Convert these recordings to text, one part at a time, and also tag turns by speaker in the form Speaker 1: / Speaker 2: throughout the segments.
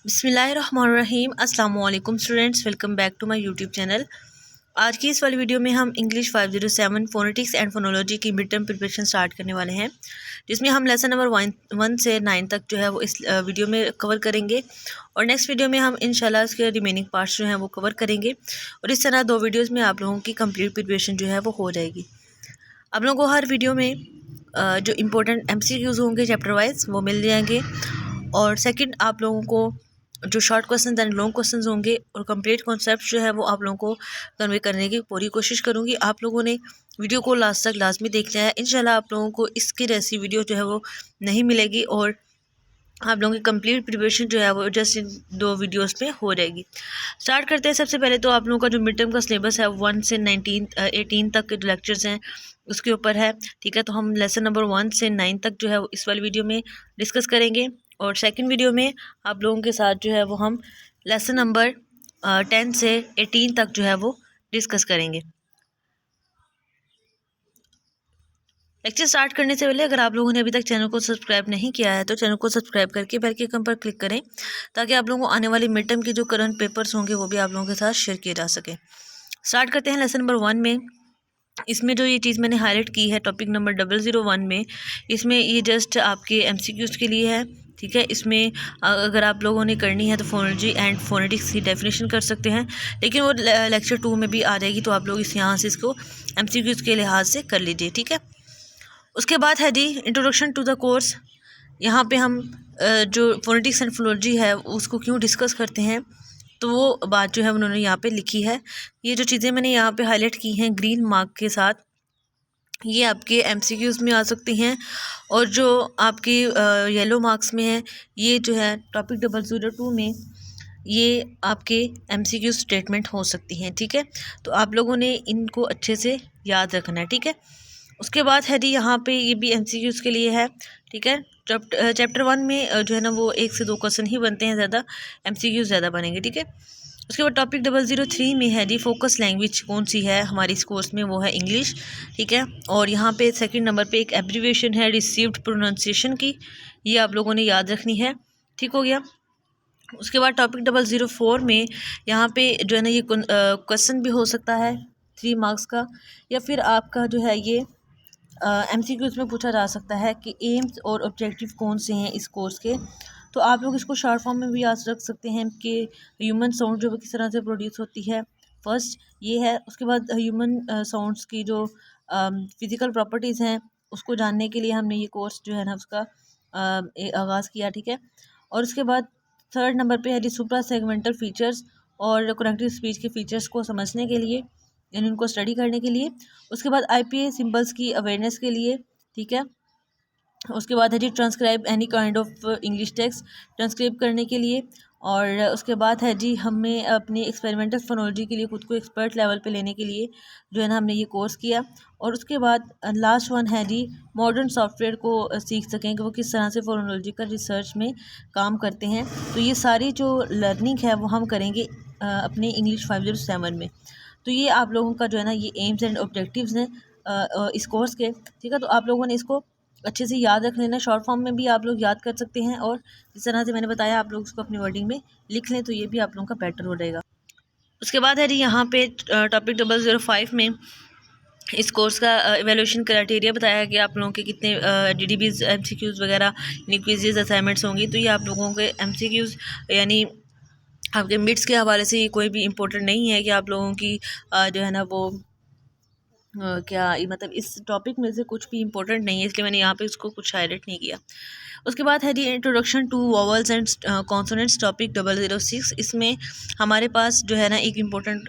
Speaker 1: बिस्मिल्लाहिर्रहमानिर्रहीम। अस्सलाम वालेकुम students, welcome back to my YouTube channel. आज की इस वाली वीडियो में हम इंग्लिश 507 फोनेटिक्स एंड फोनोलॉजी की मिड टर्म प्रिपरेशन स्टार्ट करने वाले हैं, जिसमें हम लेसन नंबर 1 से 9 तक जो है वो इस वीडियो में कवर करेंगे। और नेक्स्ट वीडियो में हम इंशाल्लाह इसके रिमेनिंग पार्ट्स जो हैं वो कवर करेंगे। और इस तरह 2 वीडियोज़ में आप लोगों की कंप्लीट प्रिपरेशन जो है वो हो जाएगी। आप लोगों को हर वीडियो में जो इम्पोर्टेंट MCQs होंगे चैप्टर वाइज वो मिल जाएंगे। और सेकंड, आप लोगों को जो short question and long questions होंगे और कंप्लीट कॉन्सेप्ट जो है वो आप लोगों को कन्वे करने की पूरी कोशिश करूँगी। आप लोगों ने वीडियो को लास्ट तक लाजमी देखना है। इंशाल्लाह आप लोगों को इसकी जैसी वीडियो जो है वो नहीं मिलेगी और आप लोगों की कंप्लीट प्रिपरेशन जो है वो जस्ट इन 2 वीडियोस में हो जाएगी। स्टार्ट करते हैं। सबसे पहले तो आप लोगों का जो मिड टर्म का सिलेबस है 1 से 18 तक के जो लेक्चर्स हैं उसके ऊपर है, ठीक है। तो हम लेसन नंबर 1 से 9 तक जो है इस वाली वीडियो में डिस्कस करेंगे। और सेकंड वीडियो में आप लोगों के साथ जो है वो हम लेसन नंबर 10 से 18 तक जो है वो डिस्कस करेंगे। लेक्चर स्टार्ट करने से पहले अगर आप लोगों ने अभी तक चैनल को सब्सक्राइब नहीं किया है तो चैनल को सब्सक्राइब करके बेल के आइकन पर क्लिक करें, ताकि आप लोगों को आने वाली मिड टर्म की जो करंट पेपर्स होंगे वो भी आप लोगों के साथ शेयर किए जा सके। स्टार्ट करते हैं लेसन नंबर 1 में। इसमें जो ये चीज़ मैंने हाईलाइट की है टॉपिक नंबर 001 में, इसमें ये जस्ट आपके MCQs के लिए है, ठीक है। इसमें अगर आप लोगों ने करनी है तो फोनोलॉजी एंड फोनेटिक्स की डेफिनेशन कर सकते हैं, लेकिन वो लेक्चर 2 में भी आ जाएगी, तो आप लोग इस यहाँ से इसको MCQs के लिहाज से कर लीजिए, ठीक है। उसके बाद है जी इंट्रोडक्शन टू द कोर्स। यहाँ पे हम जो फोनेटिक्स एंड फोनोलॉजी है उसको क्यों डिस्कस करते हैं, तो वो बात जो है उन्होंने यहाँ पे लिखी है। ये जो चीज़ें मैंने यहाँ पे हाईलाइट की हैं ग्रीन मार्क के साथ, ये आपके MCQs में आ सकती हैं। और जो आपकी येलो मार्क्स में है, ये जो है टॉपिक 002 में ये आपके MCQ स्टेटमेंट हो सकती हैं, ठीक है। तो आप लोगों ने इनको अच्छे से याद रखना है, ठीक है। उसके बाद है जी यहाँ पे ये भी MCQs के लिए है, ठीक है। चैप्टर 1 में जो है ना वो 1 से 2 क्वेश्चन ही बनते हैं, ज़्यादा MCQs ज़्यादा बनेंगे, ठीक है। उसके बाद टॉपिक 003 में है जी फोकस लैंग्वेज कौन सी है हमारी इस कोर्स में, वो है इंग्लिश, ठीक है। और यहाँ पे सेकंड नंबर पे एक एब्रीविएशन है रिसीव्ड प्रोनाउंसिएशन की, ये आप लोगों ने याद रखनी है, ठीक हो गया। उसके बाद टॉपिक 004 में यहाँ पे जो है ना ये क्वेश्चन भी हो सकता है 3 मार्क्स का, या फिर आपका जो है ये MCQs में पूछा जा सकता है कि एम्स और ऑब्जेक्टिव कौन से हैं इस कोर्स के। तो आप लोग इसको शॉर्ट फॉर्म में भी याद रख सकते हैं कि ह्यूमन साउंड जो किस तरह से प्रोड्यूस होती है, फर्स्ट ये है। उसके बाद ह्यूमन साउंड्स की जो फिज़िकल प्रॉपर्टीज़ हैं उसको जानने के लिए हमने ये कोर्स जो है ना उसका आगाज़ किया, ठीक है। और उसके बाद थर्ड नंबर पे है जी सुप्रा सेगमेंटल फीचर्स और कनेक्टिव स्पीच के फीचर्स को समझने के लिए, यानी उनको स्टडी करने के लिए। उसके बाद IPA सिंबल्स की अवेयरनेस के लिए, ठीक है। उसके बाद है जी transcribe any kind of English text, transcribe करने के लिए। और उसके बाद है जी हमें अपनी एक्सपेरिमेंटल फोनोलॉजी के लिए खुद को एक्सपर्ट लेवल पे लेने के लिए जो है ना हमने ये कोर्स किया। और उसके बाद लास्ट वन है जी मॉडर्न सॉफ्टवेयर को सीख सकें कि वो किस तरह से फोनोलॉजिकल रिसर्च में काम करते हैं। तो ये सारी जो लर्निंग है वो हम करेंगे अपने इंग्लिश 507 में। तो ये आप लोगों का जो है ना ये एम्स एंड ऑब्जेक्टिव्स हैं इस कोर्स के, ठीक है। तो आप लोगों ने इसको अच्छे से याद रख लेना, शॉर्ट फॉर्म में भी आप लोग याद कर सकते हैं, और जिस तरह से मैंने बताया आप लोग इसको अपनी वर्डिंग में लिख लें तो ये भी आप लोगों का बेटर हो जाएगा। उसके बाद है जी यहाँ पे टॉपिक 005 में इस कोर्स का एवेल्यूशन क्राइटेरिया बताया है कि आप लोगों के कितने DDBs MCQs वगैरह क्विज़ेस असाइनमेंट्स होंगी। तो ये आप लोगों के MCQs यानी आपके मिड्स के हवाले से ये कोई भी इम्पोर्टेंट नहीं है कि आप लोगों की जो है ना वो क्या मतलब इस टॉपिक में से कुछ भी इंपॉर्टेंट नहीं है, इसलिए मैंने यहाँ पे इसको कुछ हाईलाइट नहीं किया। उसके बाद है जी introduction to vowels and consonants topic 006। इसमें हमारे पास जो है ना एक इम्पोर्टेंट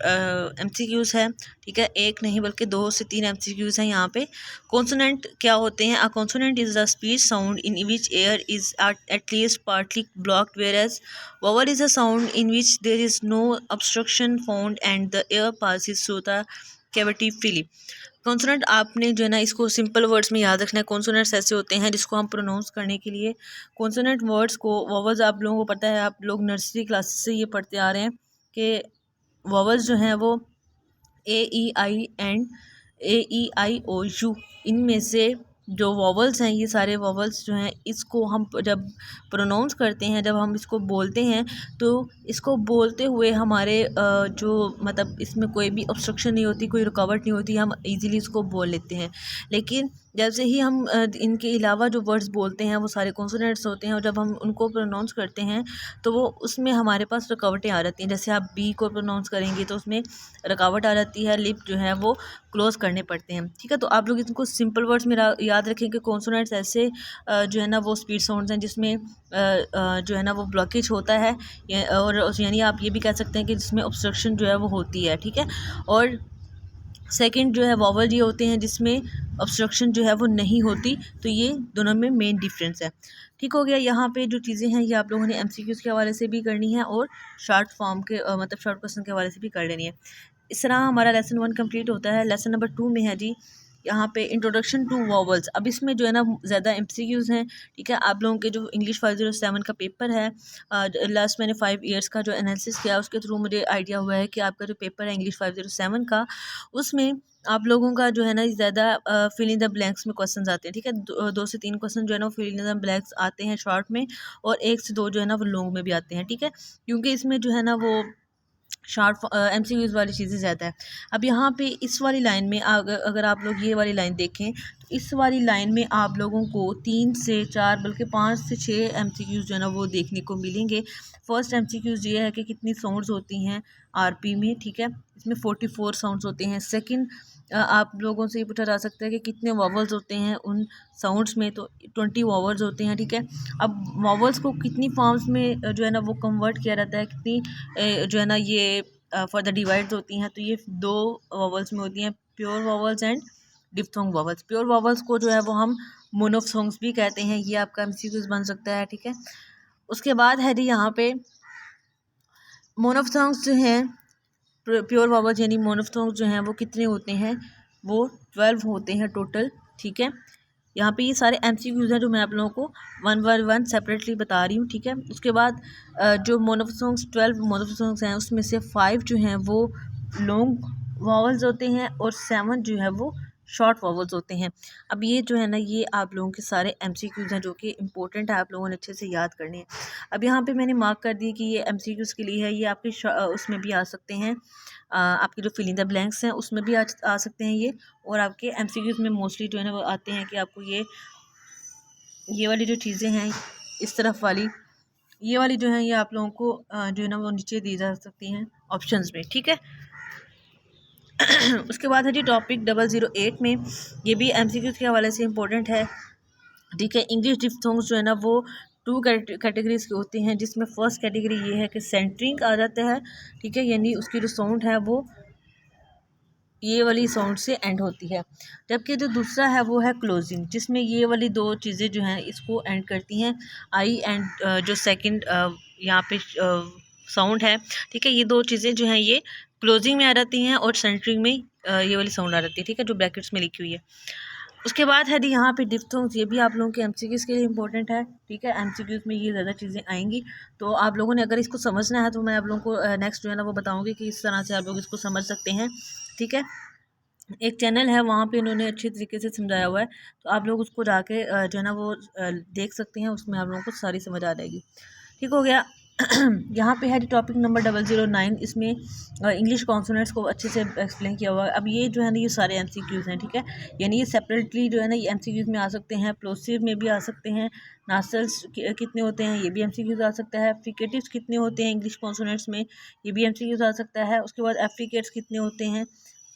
Speaker 1: MCQs है, ठीक है। एक नहीं बल्कि 2 से 3 MCQs हैं यहाँ पे। कॉन्सोनेंट क्या होते हैं? A consonant is the speech sound in which air is at least partly blocked, whereas vowel is a sound in which there is no obstruction found and the air passes through the cavity freely। Consonant आपने जो है ना इसको simple words में याद रखना है। Consonants ऐसे होते हैं जिसको हम प्रोनाउंस करने के लिए कॉन्सोनेंट वर्ड्स को, वॉवल्स आप लोगों को पता है, आप लोग नर्सरी क्लासेस से ये पढ़ते आ रहे हैं कि वॉवल्स जो हैं वो A E I and A E I O U, इनमें से जो वॉवल्स हैं, ये सारे वॉवल्स जो हैं, इसको हम जब प्रोनाउंस करते हैं, जब हम इसको बोलते हैं, तो इसको बोलते हुए हमारे जो मतलब इसमें कोई भी ऑब्स्ट्रक्शन नहीं होती, कोई रुकावट नहीं होती, हम इजीली इसको बोल लेते हैं। लेकिन जैसे ही हम इनके अलावा जो वर्ड्स बोलते हैं वो सारे कॉन्सोनेंट्स होते हैं, और जब हम उनको प्रोनाउंस करते हैं तो वो उसमें हमारे पास रुकावटें आ जाती हैं। जैसे आप बी को प्रोनाउंस करेंगे तो उसमें रुकावट आ जाती है, लिप जो है वो क्लोज़ करने पड़ते हैं। ठीक है, तो आप लोग इनको सिंपल वर्ड्स में याद रखें कि कॉन्सोनेंट्स ऐसे जो है ना वो स्पीड साउंड्स हैं जिसमें जो है ना वो ब्लॉकेज होता है, और यानी आप ये भी कह सकते हैं कि जिसमें ऑब्स्ट्रक्शन जो है वो होती है। ठीक है, और सेकंड जो है वॉवल ये होते हैं जिसमें ऑब्स्ट्रक्शन जो है वो नहीं होती। तो ये दोनों में मेन डिफरेंस है। ठीक हो गया। यहाँ पे जो चीज़ें हैं ये आप लोगों ने एमसीक्यूज़ के हवाले से भी करनी है और शॉर्ट फॉर्म के मतलब शॉर्ट क्वेश्चन के हवाले से भी कर लेनी है। इस तरह हमारा लेसन 1 कंप्लीट होता है। लेसन नंबर 2 में है जी यहाँ पे इंट्रोडक्शन टू वॉवल्स। अब इसमें जो है ना ज़्यादा एमसीक्यूज़ हैं। ठीक है, आप लोगों के जो इंग्लिश 507 का पेपर है, लास्ट मैंने 5 ईयर्स का जो एनालिसिस किया उसके थ्रू मुझे आइडिया हुआ है कि आपका जो पेपर है इंग्लिश 507 का, उसमें आप लोगों का जो है ना ज़्यादा फिल इन द ब्लैंक्स में क्वेश्चन आते हैं। ठीक है, 2 से 3 क्वेश्चन जो है ना फिल इन द ब्लैंक्स आते हैं शॉर्ट में, और 1 से 2 जो है ना वो लॉन्ग में भी आते हैं। ठीक है, क्योंकि इसमें जो है ना वो शॉर्ट एमसीक्यूज़ वाली चीज़ें ज़्यादा है। अब यहाँ पे इस वाली लाइन में अगर आप लोग ये वाली लाइन देखें तो इस वाली लाइन में आप लोगों को 3 से 4 बल्कि 5 से 6 एमसीक्यूज़ जो है ना वो देखने को मिलेंगे। फर्स्ट एमसीक्यूज़ ये है कि कितनी साउंड्स होती हैं आरपी में। ठीक है, इसमें 44 साउंड्स होते हैं। सेकंड, आप लोगों से ये पूछा जा सकता है कि कितने वॉवल्स होते हैं उन साउंड्स में, तो 20 वॉवल्स होते हैं। ठीक है, अब वॉवल्स को कितनी फॉर्म्स में जो है ना वो कन्वर्ट किया जाता है, कितनी जो है ना ये फॉर द डिवाइड्स होती हैं, तो ये 2 वॉवल्स में होती हैं, pure vowels and diphthong vowels. Pure vowels को जो है वो हम मोनोफ्थोंग्स भी कहते हैं। ये आपका एमसीक्यूज़ बन सकता है। ठीक है, उसके बाद है जी यहाँ पे मोनोफ्थोंग्स जो हैं, प्योर वॉवल्स यानी मोनोफ्थोंग्स जो हैं वो कितने होते हैं, वो 12 होते हैं टोटल। ठीक है, यहाँ पे ये सारे एमसीक्यूज़ हैं जो मैं आप लोगों को वन बाय वन सेपरेटली बता रही हूँ। ठीक है, उसके बाद जो मोनोफ्थोंग्स 12 मोनोफ्थोंग्स हैं उसमें से 5 जो हैं वो लॉन्ग वॉवल्स होते हैं और 7 जो है वो शॉर्ट वॉवल्स होते हैं। अब ये जो है ना ये आप लोगों के सारे एमसीक्यूज़ हैं जो कि इंपॉर्टेंट है, आप लोगों ने अच्छे से याद करने हैं। अब यहाँ पे मैंने मार्क कर दी कि ये एमसीक्यूज़ के लिए है, ये आपके उसमें भी आ सकते हैं, आपके जो फिल इन द ब्लैंक्स हैं उसमें भी आ सकते हैं ये, और आपके एमसीक्यूज़ में मोस्टली जो है ना वो आते हैं कि आपको ये वाली जो चीज़ें हैं इस तरफ वाली, ये वाली जो है ये आप लोगों को जो है ना वो नीचे दी जा सकती हैं ऑप्शंस में। ठीक है, उसके बाद है जी टॉपिक 008 में, ये भी एमसीक्यूज़ के हवाले से इम्पोर्टेंट है। ठीक है, इंग्लिश डिफ्थोंग्स जो है ना वो 2 कैटेगरीज के होते हैं, जिसमें फर्स्ट कैटेगरी ये है कि सेंटरिंग आ जाता है। ठीक है, यानी उसकी जो साउंड है वो ये वाली साउंड से एंड होती है, जबकि जो दूसरा है वो है क्लोजिंग, जिसमें ये वाली 2 चीज़ें जो हैं इसको एंड करती हैं, आई एंड जो सेकंड यहाँ पे साउंड है। ठीक है, ये 2 चीज़ें जो हैं ये क्लोजिंग में आ जाती हैं और सेंटरिंग में ये वाली साउंड आ जाती है। ठीक है, जो ब्रैकेट्स में लिखी हुई है। उसके बाद है जी यहाँ पे डिफ्थोंग्स, ये भी आप लोगों के एमसीक्यूज़ के लिए इंपॉर्टेंट है। ठीक है, एमसीक्यूज़ में ये ज़्यादा चीज़ें आएंगी, तो आप लोगों ने अगर इसको समझना है तो मैं आप लोगों को नेक्स्ट जो है ना वो बताऊँगी कि इस तरह से आप लोग इसको समझ सकते हैं। ठीक है, एक चैनल है वहाँ पे इन्होंने अच्छे तरीके से समझाया हुआ है, तो आप लोग उसको जाके जो है ना वो देख सकते हैं, उसमें आप लोगों को सारी समझ आ जाएगी। ठीक हो गया। यहाँ पे है टॉपिक नंबर 009, इसमें इंग्लिश कॉन्सोनेंट्स को अच्छे से एक्सप्लेन किया हुआ है। अब ये जो है ना ये सारे एमसीक्यूज़ हैं। ठीक है, यानी ये सेपरेटली जो है ना ये एमसीक्यूज़ में आ सकते हैं, प्लोसिव में भी आ सकते हैं, नासल्स कितने होते हैं ये भी एमसीक्यूज़ आ सकता है, फ्रिकेटिव्स कितने होते हैं इंग्लिश कॉन्सोनेंट्स में ये भी एमसीक्यूज़ आ सकता है, उसके बाद एफ्रिकेट्स कितने होते हैं,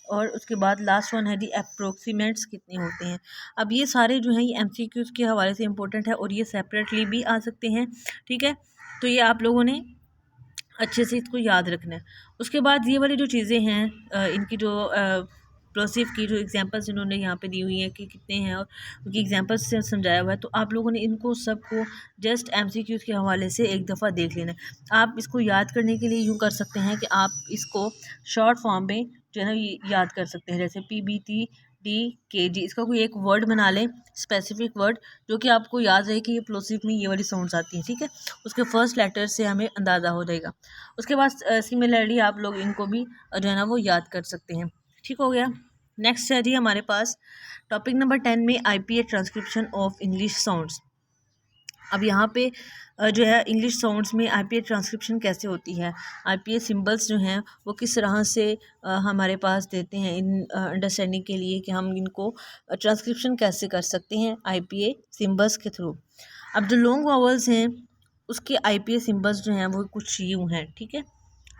Speaker 1: और उसके बाद लास्ट वन है जी अप्रोक्सीमेट्स कितने होते हैं। अब ये सारे जो हैं ये एमसीक्यूज़ के हवाले से इंपॉर्टेंट है और ये सेपरेटली भी आ सकते हैं। ठीक है, तो ये आप लोगों ने अच्छे से इसको याद रखना है। उसके बाद ये वाली जो चीज़ें हैं इनकी जो प्लोसिव की जो एग्जांपल्स इन्होंने यहाँ पे दी हुई हैं कि कितने हैं और उनकी एग्जांपल्स से समझाया हुआ है, तो आप लोगों ने इनको सबको जस्ट एमसीक्यूज़ के हवाले से एक दफ़ा देख लेना है। आप इसको याद करने के लिए यूँ कर सकते हैं कि आप इसको शॉर्ट फॉर्म में जो है ना ये याद कर सकते हैं, जैसे PBT, इसका कोई एक वर्ड बना लें, स्पेसिफिक वर्ड जो कि आपको याद रहे कि ये प्लोसिव में ये वाली साउंड्स आती हैं। ठीक है, उसके फर्स्ट लेटर से हमें अंदाज़ा हो जाएगा। उसके बाद सिमिलरली आप लोग इनको भी जो है ना वो याद कर सकते हैं। ठीक हो गया। नेक्स्ट है जी हमारे पास टॉपिक नंबर 10 में IPA transcription of English sounds. अब यहाँ पे जो है इंग्लिश साउंड्स में IPA ट्रांसक्रिप्शन कैसे होती है, IPA सिंबल्स जो हैं वो किस तरह से हमारे पास देते हैं इन अंडरस्टैंडिंग के लिए कि हम इनको ट्रांसक्रिप्शन कैसे कर सकते हैं IPA सिंबल्स के थ्रू। अब जो लॉन्ग वावल्स हैं उसके IPA सिंबल्स जो हैं वो कुछ यूँ हैं, ठीक है।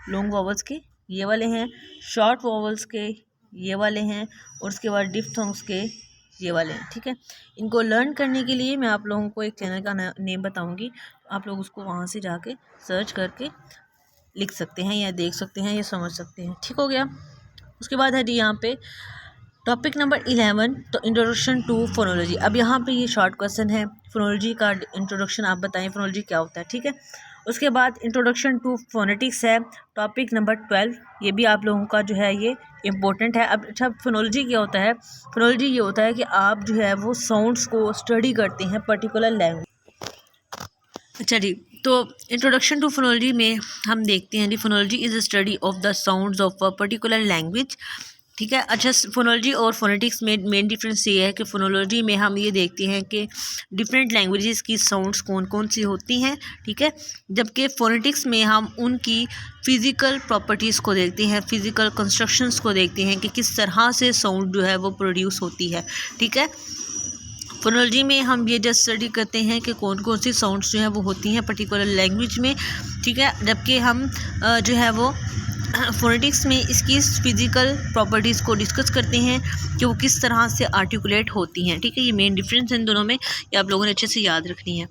Speaker 1: लॉन्ग वावल्स के ये वाले हैं, शॉर्ट वावल्स के ये वाले हैं, और उसके बाद डिफ्थोंग्स के ये वाले हैं, ठीक है। इनको लर्न करने के लिए मैं आप लोगों को एक चैनल का नेम बताऊंगी, आप लोग उसको वहाँ से जाके सर्च करके लिख सकते हैं या देख सकते हैं या समझ सकते हैं, ठीक हो गया। उसके बाद है जी यहाँ पे टॉपिक नंबर 11, तो इंट्रोडक्शन टू फोनोलॉजी। अब यहाँ पे ये शॉर्ट क्वेश्चन है, फोनोलॉजी का इंट्रोडक्शन आप बताएं, फोनोलॉजी क्या होता है, ठीक है। उसके बाद इंट्रोडक्शन टू फोनेटिक्स है टॉपिक नंबर 12, ये भी आप लोगों का जो है ये इम्पोर्टेंट है। अब अच्छा फोनोलॉजी क्या होता है, फोनोलॉजी ये होता है कि आप जो है वो साउंड्स को स्टडी करते हैं पर्टिकुलर लैंग्वेज। अच्छा जी, तो इंट्रोडक्शन टू फोनोलॉजी में हम देखते हैं जी phonology is a study of the sounds of a particular language, ठीक है। अच्छा, फोनोलॉजी और फोनेटिक्स में मेन डिफरेंस ये है कि फोनोलॉजी में हम ये देखते हैं कि डिफरेंट लैंग्वेजेस की साउंड्स कौन कौन सी होती हैं, ठीक है। जबकि फोनेटिक्स में हम उनकी फ़िज़िकल प्रॉपर्टीज़ को देखते हैं, फ़िज़िकल कंस्ट्रक्शंस को देखते हैं कि किस तरह से साउंड जो है वो प्रोड्यूस होती है, ठीक है। फोनोलॉजी में हम ये जस्ट स्टडी करते हैं कि कौन कौन सी साउंड्स जो हैं वो होती हैं पर्टिकुलर लैंग्वेज में, ठीक है। जबकि हम जो है वो फोनेटिक्स में इसकी फ़िज़िकल प्रॉपर्टीज़ को डिस्कस करते हैं कि वो किस तरह से आर्टिकुलेट होती हैं, ठीक है। ये मेन डिफरेंस है इन दोनों में, ये आप लोगों ने अच्छे से याद रखनी है।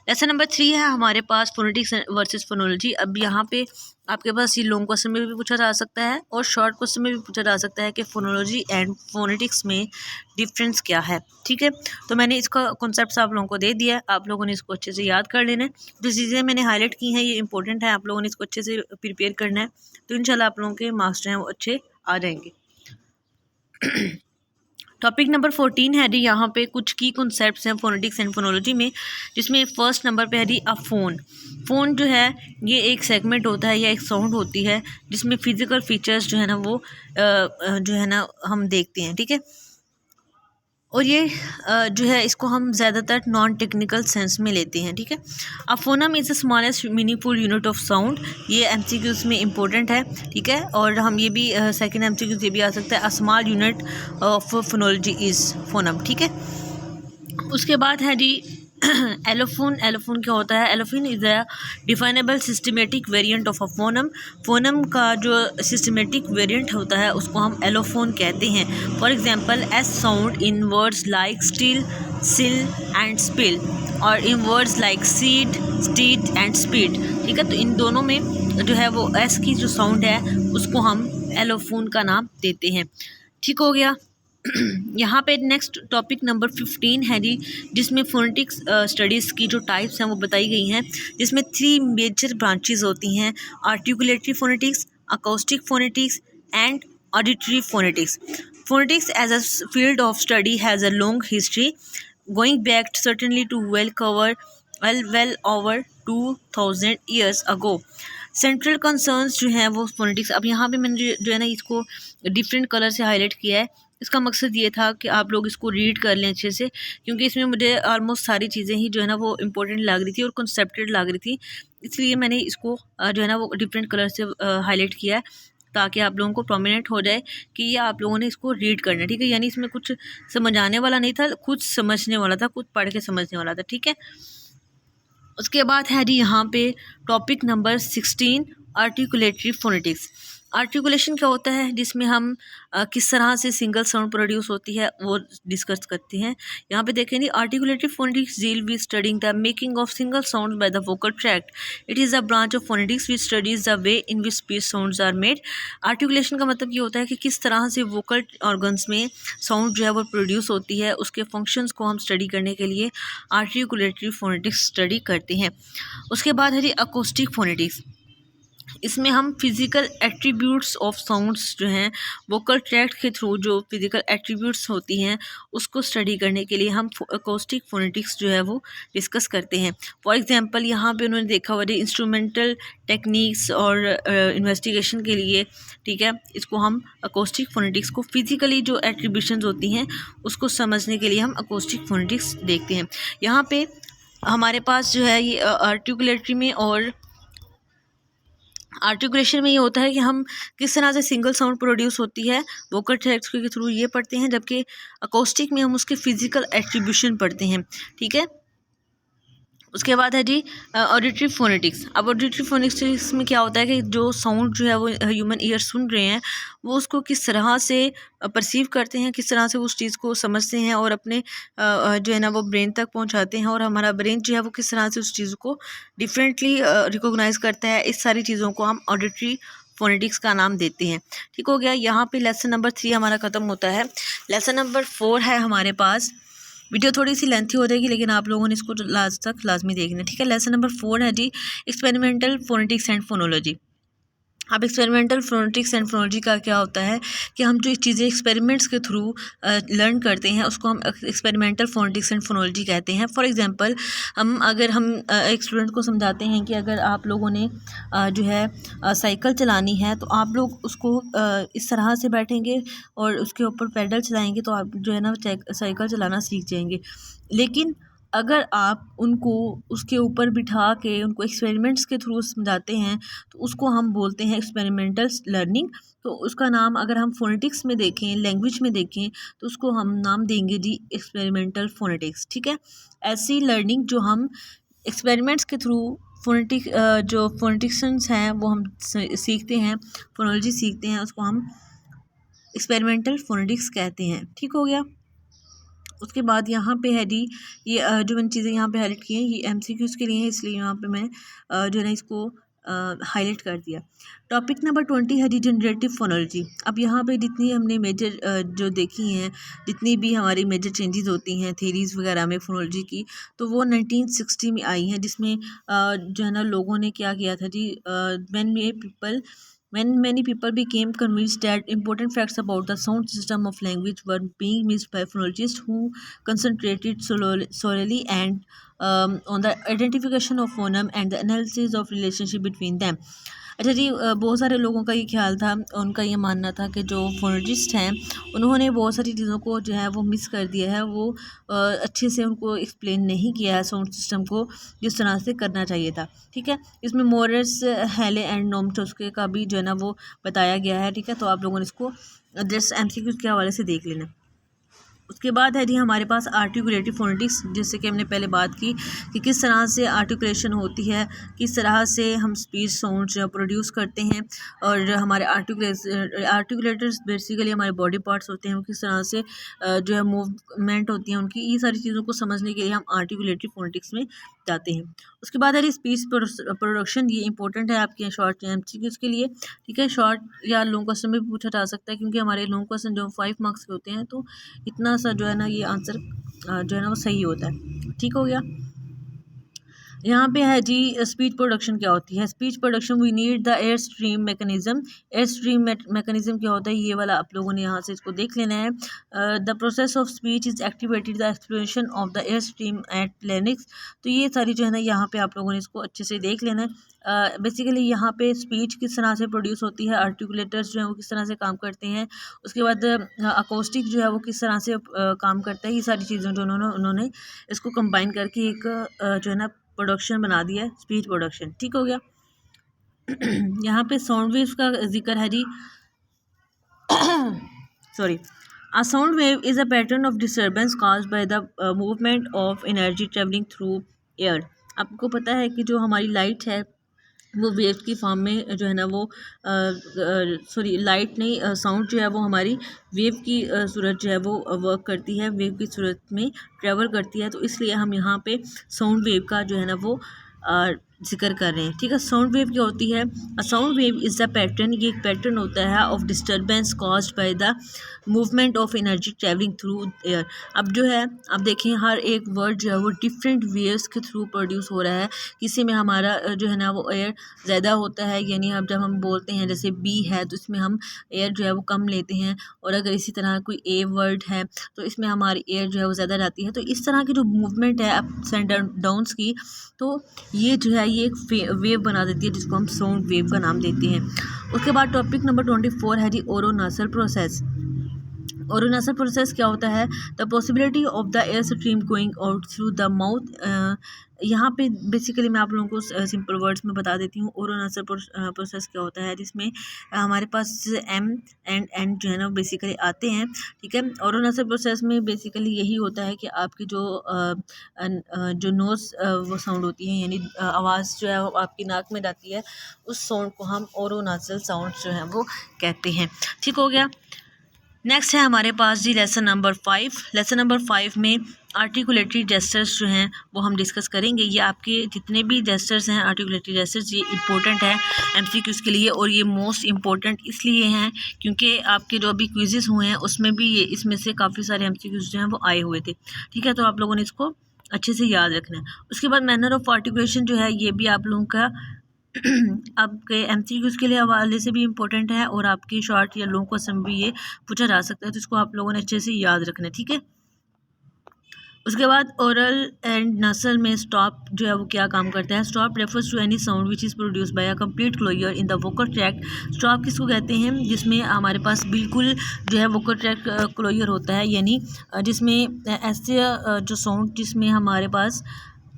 Speaker 1: लेसन नंबर 3 है हमारे पास फोनेटिक्स वर्सेस फोनोलॉजी। अब यहाँ पे आपके पास ये लॉन्ग क्वेश्चन में भी पूछा जा सकता है और शॉर्ट क्वेश्चन में भी पूछा जा सकता है कि फोनोलॉजी एंड फोनेटिक्स में डिफरेंस क्या है, ठीक है। तो मैंने इसका कॉन्सेप्ट आप लोगों को दे दिया है, आप लोगों ने इसको अच्छे से याद कर लेना है। जो चीज़ें मैंने हाईलाइट की हैं ये इंपॉर्टेंट है, आप लोगों ने इसको अच्छे से प्रिपेयर करना है, तो इंशाल्लाह आप लोगों के मार्क्स जो हैं वो अच्छे आ जाएंगे। टॉपिक नंबर 14 है जी, यहाँ पे कुछ की कॉन्सेप्ट्स हैं फोनेटिक्स एंड फोनोलॉजी में, जिसमें फर्स्ट नंबर पे है जी फ़ोन। फ़ोन जो है ये एक सेगमेंट होता है या एक साउंड होती है जिसमें फ़िज़िकल फीचर्स जो है ना वो जो है ना हम देखते हैं, ठीक है। और ये जो है इसको हम ज़्यादातर नॉन टेक्निकल सेंस में लेते हैं, ठीक है। अब foenum is the smallest meaningful unit of sound, ये MCQs में इम्पोर्टेंट है, ठीक है। और हम ये भी सेकंड MCQs ये भी आ सकता है, a small unit of phonology is foenum, ठीक है। उसके बाद है जी एलोफोन। एलोफोन क्या होता है, allophone is a definable systematic variant of a phoneme. Phoneme का जो सिस्टमेटिक वेरिएंट होता है उसको हम एलोफोन कहते हैं। For example S sound in words like still, sill and spill, और in words like seed, steed and speed, ठीक है। तो इन दोनों में जो है वो एस की जो साउंड है उसको हम एलोफोन का नाम देते हैं, ठीक हो गया। यहाँ पे नेक्स्ट टॉपिक नंबर 15 है जी, जिसमें फोनेटिक्स स्टडीज़ की जो टाइप्स हैं वो बताई गई हैं, जिसमें 3 मेजर ब्रांचेस होती हैं, articulatory phonetics, acoustic phonetics and auditory phonetics. Phonetics as a field of study has a long history going back certainly to well over 2000 years ago. Central concerns जो हैं वो फोनेटिक्स। अब यहाँ पे मैंने जो है ना इसको डिफरेंट कलर से हाईलाइट किया है, इसका मकसद ये था कि आप लोग इसको रीड कर लें अच्छे से, क्योंकि इसमें मुझे ऑलमोस्ट सारी चीज़ें ही जो है ना वो इम्पोर्टेंट लग रही थी और कंसेप्टेड लग रही थी, इसलिए मैंने इसको जो है ना वो डिफरेंट कलर से हाईलाइट किया है ताकि आप लोगों को प्रोमिनेंट हो जाए कि ये आप लोगों ने इसको रीड करना है, ठीक है। यानी इसमें कुछ समझ आने वाला नहीं था, खुद समझने वाला था, खुद पढ़ के समझने वाला था, ठीक है। उसके बाद है जी यहाँ पे topic number 16 articulatory phonetics. Articulation क्या होता है, जिसमें हम किस तरह से सिंगल साउंड प्रोड्यूस होती है वो डिस्कस करते हैं। यहाँ पे देखें जी, articulatory phonetics deal with studying the making of single sound by the vocal tract. It is a branch of phonetics which studies the way in which speech sounds are made. Articulation का मतलब ये होता है कि किस तरह से vocal organs में साउंड जो है वो प्रोड्यूस होती है, उसके फंक्शंस को हम स्टडी करने के लिए आर्टिकुलेटरी फोनेटिक्स स्टडी करते हैं। उसके बाद है जी अकोस्टिक फोनेटिक्स। इसमें हम फिज़िकल एट्रीब्यूट्स ऑफ साउंड्स जो हैं वोकल ट्रैक्ट के थ्रू जो फिज़िकल एट्रीब्यूट्स होती हैं उसको स्टडी करने के लिए हम अकोस्टिक फोनेटिक्स जो है वो डिस्कस करते हैं। फॉर एग्जांपल यहाँ पे उन्होंने देखा हुआ है इंस्ट्रूमेंटल टेक्निक्स और इन्वेस्टिगेशन के लिए, ठीक है, इसको हम अकोस्टिक फोनेटिक्स को फिज़िकली जो एट्रीब्यूशंस होती हैं उसको समझने के लिए हम अकोस्टिक फोनेटिक्स देखते हैं। यहाँ पे हमारे पास जो है ये आर्टिकुलेटरी में और आर्टिकुलेशन में ये होता है कि हम किस तरह से सिंगल साउंड प्रोड्यूस होती है वोकल ट्रैक्ट्स के थ्रू ये पढ़ते हैं, जबकि अकोस्टिक में हम उसके फिज़िकल एट्रीब्यूशन पढ़ते हैं, ठीक है। उसके बाद है जी ऑडिटरी फोनेटिक्स। अब ऑडिटरी फोनेटिक्स में क्या होता है कि जो साउंड जो है वो ह्यूमन ईयर सुन रहे हैं वो उसको किस तरह से परसीव करते हैं, किस तरह से उस चीज़ को समझते हैं और अपने जो है ना वो ब्रेन तक पहुंचाते हैं, और हमारा ब्रेन जो है वो किस तरह से उस चीज़ को डिफरेंटली रिकॉग्नाइज करता है। इस सारी चीज़ों को हम ऑडिटरी फोनेटिक्स का नाम देते हैं। ठीक हो गया। यहाँ पे लेसन नंबर 3 हमारा ख़त्म होता है। लेसन नंबर 4 है हमारे पास। वीडियो थोड़ी सी लेंथी हो जाएगी लेकिन आप लोगों ने इसको लास्ट तक लाजमी देखना, ठीक है। लेसन नंबर 4 है जी एक्सपेरिमेंटल फोनेटिक्स एंड फोनोलॉजी। अब एक्सपेरिमेंटल फोनेटिक्स एंड फोनोलॉजी का क्या होता है कि हम जो चीज़ें एक्सपेरिमेंट्स के थ्रू लर्न करते हैं उसको हम एक्सपेरिमेंटल फोनेटिक्स एंड फोनोलॉजी कहते हैं। फॉर एग्जांपल अगर हम एक स्टूडेंट को समझाते हैं कि अगर आप लोगों ने जो है साइकिल चलानी है तो आप लोग उसको इस तरह से बैठेंगे और उसके ऊपर पैडल चलाएंगे तो आप जो है ना साइकिल चलाना सीख जाएंगे। लेकिन अगर आप उनको उसके ऊपर बिठा के उनको एक्सपेरिमेंट्स के थ्रू समझाते हैं तो उसको हम बोलते हैं एक्सपेरिमेंटल लर्निंग। तो उसका नाम अगर हम फोनेटिक्स में देखें, लैंग्वेज में देखें, तो उसको हम नाम देंगे जी एक्सपेरिमेंटल फोनेटिक्स, ठीक है। ऐसी लर्निंग जो हम एक्सपेरिमेंट्स के थ्रू फोनेटिक जो फोनेटिक्स हैं वो हम सीखते हैं, फोनोलॉजी सीखते हैं, उसको हम एक्सपेरिमेंटल फोनेटिक्स कहते हैं। ठीक हो गया। उसके बाद यहाँ पे है जी ये जो मैंने चीज़ें यहाँ पे हाईलाइट की हैं ये एमसीक्यूज़ के लिए हैं, इसलिए यहाँ पे मैं जो है ना इसको हाईलाइट कर दिया। टॉपिक नंबर 20 है जी जनरेटिव फोनोलॉजी। अब यहाँ पे जितनी हमने मेजर जो देखी हैं, जितनी भी हमारी मेजर चेंजेस होती हैं थीरीज़ वगैरह में फोनोलॉजी की, तो वो 1960 में आई हैं, जिसमें जो है ना लोगों ने क्या किया था जी, when many people became convinced that important facts about the sound system of language were being missed by phonologists who concentrated solely and on the identification of phoneme and the analysis of relationship between them। अच्छा जी, बहुत सारे लोगों का ये ख्याल था, उनका ये मानना था कि जो फोनोलॉजिस्ट हैं उन्होंने बहुत सारी चीज़ों को जो है वो मिस कर दिया है, वो अच्छे से उनको एक्सप्लेन नहीं किया है साउंड सिस्टम को जिस तरह से करना चाहिए था, ठीक है। इसमें मोरस हेले एंड नोमचोस्के का भी जो है ना वो बताया गया है, ठीक है। तो आप लोगों ने इसको जस्ट एमसीक्यू के हवाले से देख लेना। उसके बाद है जी हमारे पास आर्टिकुलेटिव फोनेटिक्स, जैसे कि हमने पहले बात की कि किस तरह से आर्टिकुलेशन होती है, किस तरह से हम स्पीच साउंड प्रोड्यूस करते हैं, और हमारे आर्टिकुलेटर्स बेसिकली हमारे बॉडी पार्ट्स होते हैं, वो किस तरह से जो है मूवमेंट होती हैं उनकी, ये सारी चीज़ों को समझने के लिए हम आर्टिकुलेटिव फोनेटिक्स में जाते हैं। उसके बाद है स्पीच प्रोडक्शन, ये इंपॉर्टेंट है आपके शॉर्ट एमसीक्यूज़ के लिए, ठीक है। शॉर्ट या लॉन्ग क्वेश्चन में भी पूछा जा सकता है, क्योंकि हमारे लॉन्ग क्वेश्चन जो 5 मार्क्स के होते हैं तो इतना सा जो है ना ये आंसर जो है ना वो सही होता है। ठीक हो गया। यहाँ पे है जी स्पीच प्रोडक्शन क्या होती है। Speech production we need the air stream mechanism. Air stream mechanism क्या होता है, ये वाला आप लोगों ने यहाँ से इसको देख लेना है। The process of speech is activated the exploration of the air stream at larynx. तो ये सारी जो है ना यहाँ पे आप लोगों ने इसको अच्छे से देख लेना है। बेसिकली यहाँ पे स्पीच किस तरह से प्रोड्यूस होती है, आर्टिकुलेटर्स जो है वो किस तरह से काम करते हैं, उसके बाद अकोस्टिक जो है वो किस तरह से काम करता है, ये सारी चीज़ें जो उन्होंने इसको कंबाइन करके एक जो है ना प्रोडक्शन बना दिया है, स्पीच प्रोडक्शन। ठीक हो गया। यहाँ पे साउंड वेव्स का जिक्र है जी। Sorry, a sound wave is a pattern of disturbance caused by the movement of energy travelling through air. आपको पता है कि जो हमारी लाइट है वो वेव की फॉर्म में जो है ना वो सॉरी लाइट नहीं, साउंड जो है वो हमारी वेव की सूरत जो है वो वर्क करती है, वेव की सूरत में ट्रेवल करती है। तो इसलिए हम यहाँ पे साउंड वेव का जो है ना वो जिक्र कर रहे हैं, ठीक है। साउंड वेव क्या होती है? अ sound wave is the pattern, ये एक पैटर्न होता है of disturbance caused by the movement of energy travelling through air. अब जो है, अब देखें हर एक वर्ड जो है वो डिफरेंट वेव्स के थ्रू प्रोड्यूस हो रहा है। किसी में हमारा जो है ना वो एयर ज़्यादा होता है, यानी अब जब हम बोलते हैं जैसे बी है तो इसमें हम एयर जो है वो कम लेते हैं, और अगर इसी तरह कोई ए वर्ड है तो इसमें हमारी एयर जो है वो ज़्यादा जाती है। तो इस तरह की जो मूवमेंट है अप्स एंड डाउन्स की, तो ये जो है ये एक वेव बना देती है जिसको हम साउंड वेव का नाम देते हैं। उसके बाद टॉपिक नंबर 24 है जी ओरोनासल प्रोसेस। ओरोनासल प्रोसेस क्या होता है? The possibility of the air stream going out through the mouth. यहाँ पे बेसिकली मैं आप लोगों को सिंपल वर्ड्स में बता देती हूँ ओरोनासल प्रोसेस क्या होता है, जिसमें हमारे पास एम एंड एन जो है ना बेसिकली आते हैं, ठीक है। ओरोनासल प्रोसेस में बेसिकली यही होता है कि आपकी जो नोज़ वो साउंड होती है, यानी आवाज़ जो है वो आपकी नाक में जाती है, उस साउंड को हम ओरोनासल साउंड जो है वो कहते हैं, ठीक हो गया। नेक्स्ट है हमारे पास जी लेसन नंबर 5। लेसन नंबर 5 में आर्टिकुलेटरी जेस्चर्स जो हैं वो हम डिस्कस करेंगे। ये आपके जितने भी जेस्चर्स हैं आर्टिकुलेटरी जेस्चर्स, ये इंपॉर्टेंट है एमसीक्यूज़ के लिए, और ये मोस्ट इम्पोर्टेंट इसलिए हैं क्योंकि आपके जो अभी क्विज़ेस हुए हैं उसमें भी ये इसमें से काफ़ी सारे एमसीक्यूज़ जो हैं वो आए हुए थे, ठीक है। तो आप लोगों ने इसको अच्छे से याद रखना है। उसके बाद मैनर ऑफ आर्टिकुलेशन जो है ये भी आप लोगों का आपके एमसीक्यूज़ के लिए हवाले से भी इम्पोर्टेंट है, और आपकी शॉर्ट या लॉन्ग क्वेश्चन भी ये पूछा जा सकता है, तो इसको आप लोगों ने अच्छे से याद रखना है, ठीक है। उसके बाद ओरल एंड नसल में स्टॉप जो है वो क्या काम करता है? Stop refers to any sound which is produce by a complete closure in the vocal tract. Stop किसको कहते हैं? जिसमें हमारे पास बिल्कुल जो है वोकल ट्रैक्ट क्लोजर होता है, यानी जिसमें ऐसे जो साउंड जिसमें हमारे पास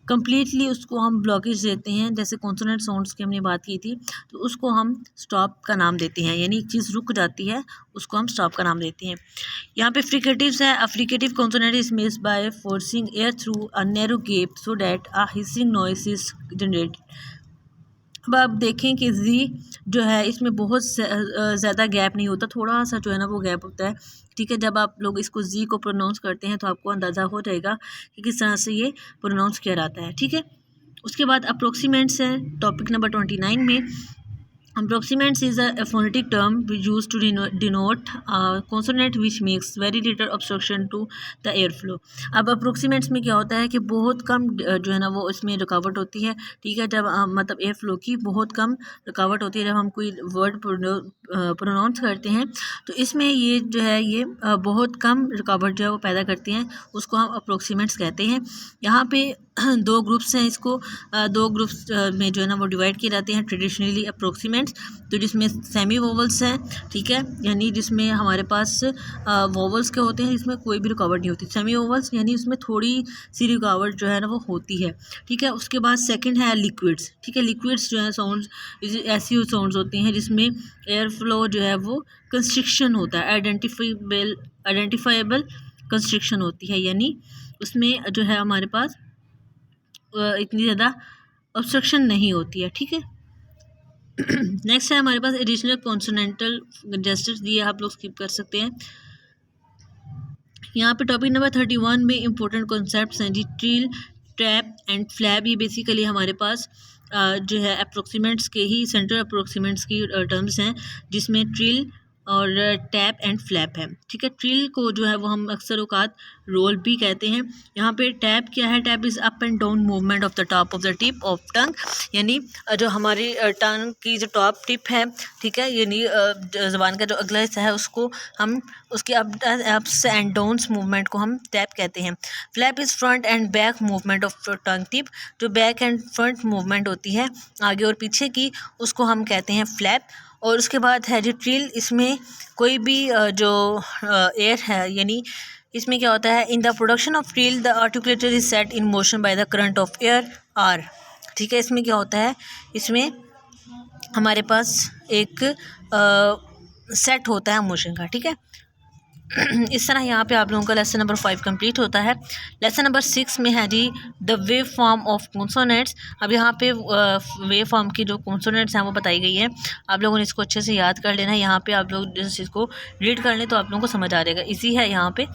Speaker 1: कम्प्लीटली उसको हम ब्लॉकेज देते हैं, जैसे कॉन्सोनेंट साउंड्स की हमने बात की थी, तो उसको हम स्टॉप का नाम देते हैं, यानी एक चीज़ रुक जाती है उसको हम स्टॉप का नाम देते हैं। यहाँ पे फ्रिकेटिव्स है। A fricative consonant is made by forcing air through a narrow gap so that a hissing noise is generated. अब आप देखें कि जी जो है इसमें बहुत ज़्यादा गैप नहीं होता, थोड़ा सा जो है ना वो गैप होता है, ठीक है। जब आप लोग इसको जी को प्रोनाउंस करते हैं तो आपको अंदाज़ा हो जाएगा कि किस तरह से ये प्रोनाउंस किया जाता है, ठीक है। उसके बाद अप्रोक्सीमेंट्स है टॉपिक नंबर 29 में। Approximants is a phonetic term used to denote a consonant which makes very little obstruction to the airflow। अब अप्रोक्सीमेंट्स में क्या होता है कि बहुत कम जो है ना वो इसमें रुकावट होती है, ठीक है। जब मतलब एयर फ्लो की बहुत कम रुकावट होती है जब हम कोई वर्ड प्रोनाउंस करते हैं, तो इसमें ये जो है ये बहुत कम रुकावट जो है वो पैदा करते हैं, उसको हम अप्रोक्सीमेंट्स कहते हैं। यहाँ पे दो ग्रुप्स हैं, इसको दो ग्रुप्स में जो है ना वो डिवाइड किए जाते हैं ट्रेडिशनली अप्रोक्सीमेंट्स। तो जिसमें सेमी वोवल्स हैं, ठीक है, यानी जिसमें हमारे पास वोवल्स के होते हैं जिसमें कोई भी रुकावट नहीं होती। सेमी वोवल्स यानी उसमें थोड़ी सी रुकावट जो है ना वो होती है, ठीक है। उसके बाद सेकंड है लिक्विड्स, ठीक है। लिक्विड्स जो है साउंड्स ऐसी साउंड्स होती हैं जिसमें एयर फ्लो जो है वो कंस्ट्रिक्शन होता है, आइडेंटिफाइबल कंस्ट्रिक्शन होती है, यानी उसमें जो है हमारे पास इतनी ज़्यादा ऑब्स्ट्रक्शन नहीं होती है, ठीक है। नेक्स्ट है हमारे पास एडिशनल कॉन्सोनेंटल जेस्चर्स दिए, आप लोग स्किप कर सकते हैं। यहाँ पे टॉपिक नंबर 31 में इंपॉर्टेंट कॉन्सेप्ट्स हैं जी ट्रिल, ट्रैप एंड फ्लैप। ये बेसिकली हमारे पास जो है अप्रोक्सीमेंट्स के ही सेंट्रल अप्रोक्सीमेंट्स की टर्म्स हैं, जिसमें ट्रिल और टैप एंड फ्लैप है, ठीक है। ट्रिल को जो है वो हम अक्सर औकात रोल भी कहते हैं। यहाँ पे टैप क्या है? Tap is up and down movement of the top of the tip of tongue, यानी जो हमारी टंग की जो टॉप टिप है, ठीक है, यानी ज़बान का जो अगला हिस्सा है उसको हम उसके अप्स एंड डाउन्स मूवमेंट को हम टैप कहते हैं। Flap is front end back movement of tongue tip, जो बैक एंड फ्रंट मूवमेंट होती है आगे और पीछे की, उसको हम कहते हैं फ्लैप। और उसके बाद है जो ट्रिल, इसमें कोई भी जो एयर है, यानी इसमें क्या होता है? In the production of trill the articulator is set in motion by the current of air R, ठीक है। इसमें क्या होता है? इसमें हमारे पास एक सेट होता है मोशन का, ठीक है। इस तरह यहाँ पे आप लोगों का लेसन नंबर 5 कंप्लीट होता है। लेसन नंबर 6 में है जी the wave form of consonants. अब यहाँ पे वेव फॉर्म की जो कॉन्सोनेंट्स हैं वो बताई गई है। आप लोगों ने इसको अच्छे से याद कर लेना है। यहाँ पे आप लोग जिस चीज़ को रीड कर लें तो आप लोगों को समझ आ जाएगा, इजी है यहाँ पे।